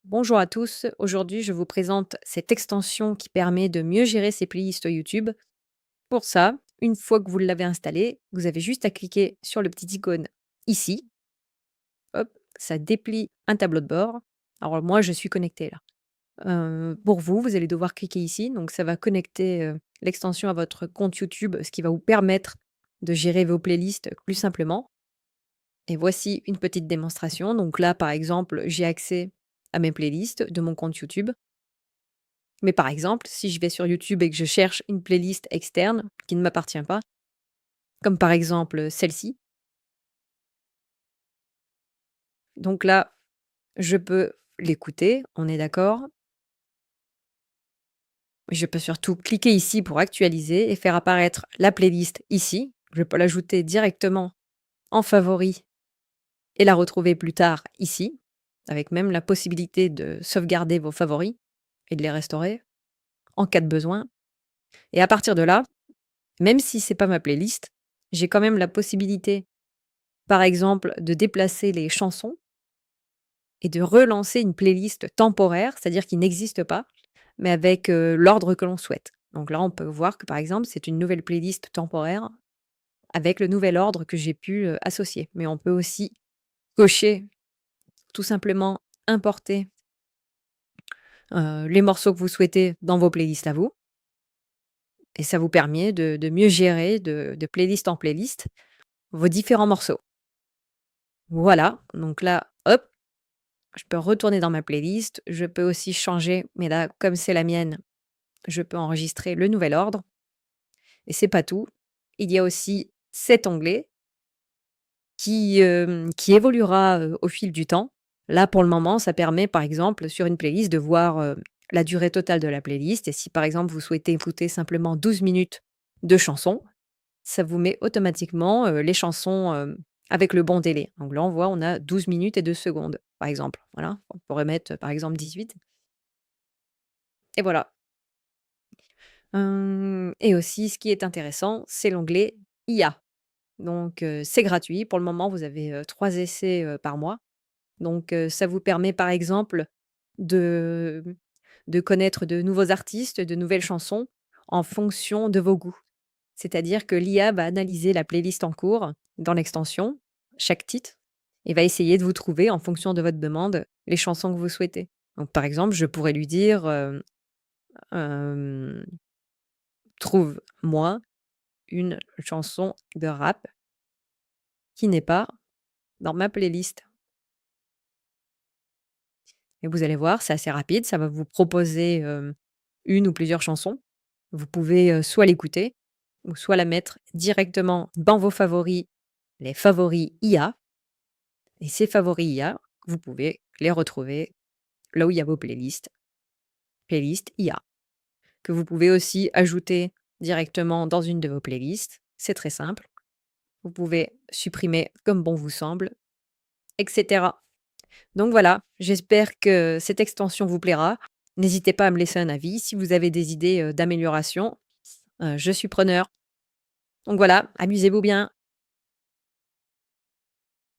Bonjour à tous, aujourd'hui je vous présente cette extension qui permet de mieux gérer ses playlists YouTube. Pour ça, une fois que vous l'avez installée, vous avez juste à cliquer sur le petit icône ici. Hop, ça déplie un tableau de bord. Alors moi je suis connectée là. Pour vous, vous allez devoir cliquer ici, donc ça va connecter l'extension à votre compte YouTube, ce qui va vous permettre de gérer vos playlists plus simplement. Et voici une petite démonstration. Donc là, par exemple, j'ai accès à mes playlists de mon compte YouTube. Mais par exemple, si je vais sur YouTube et que je cherche une playlist externe qui ne m'appartient pas, comme par exemple celle-ci, donc là, je peux l'écouter, on est d'accord. Je peux surtout cliquer ici pour actualiser et faire apparaître la playlist ici. Je peux l'ajouter directement en favori et la retrouver plus tard ici, avec même la possibilité de sauvegarder vos favoris et de les restaurer en cas de besoin. Et à partir de là, même si c'est pas ma playlist, j'ai quand même la possibilité, par exemple, de déplacer les chansons et de relancer une playlist temporaire, c'est-à-dire qui n'existe pas, mais avec, l'ordre que l'on souhaite. Donc là, on peut voir que, par exemple, c'est une nouvelle playlist temporaire avec le nouvel ordre que j'ai pu, associer. Mais on peut aussi cocher, tout simplement importer, les morceaux que vous souhaitez dans vos playlists à vous et ça vous permet de mieux gérer de playlist en playlist vos différents morceaux. Voilà, donc là, hop, je peux retourner dans ma playlist, je peux aussi changer, mais là, comme c'est la mienne, je peux enregistrer le nouvel ordre et c'est pas tout. Il y a aussi cet onglet qui évoluera, au fil du temps. Là, pour le moment, ça permet, par exemple, sur une playlist, de voir, la durée totale de la playlist et si, par exemple, vous souhaitez écouter simplement 12 minutes de chansons, ça vous met automatiquement, les chansons, avec le bon délai. Donc là, on voit, on a 12 minutes et 2 secondes, par exemple. Voilà, on pourrait mettre, par exemple, 18 et voilà. Et aussi, ce qui est intéressant, c'est l'onglet IA. Donc, c'est gratuit. Pour le moment, vous avez, 3 essais, par mois. Donc, ça vous permet, par exemple, de de connaître de nouveaux artistes, de nouvelles chansons en fonction de vos goûts. C'est-à-dire que l'IA va analyser la playlist en cours dans l'extension, chaque titre, et va essayer de vous trouver, en fonction de votre demande, les chansons que vous souhaitez. Donc, par exemple, je pourrais lui dire, hem: «Trouve-moi une chanson de rap qui n'est pas dans ma playlist». Et vous allez voir, c'est assez rapide, ça va vous proposer, 1 ou plusieurs chansons. Vous pouvez, soit l'écouter ou soit la mettre directement dans vos favoris, les favoris IA et ces favoris IA, vous pouvez les retrouver là où il y a vos playlists, playlist IA, que vous pouvez aussi ajouter directement dans une de vos playlists. C'est très simple. Vous pouvez supprimer comme bon vous semble et cetera. Donc voilà, j'espère que cette extension vous plaira. N'hésitez pas à me laisser un avis si vous avez des idées, d'amélioration, je suis preneur. Donc voilà, amusez-vous bien.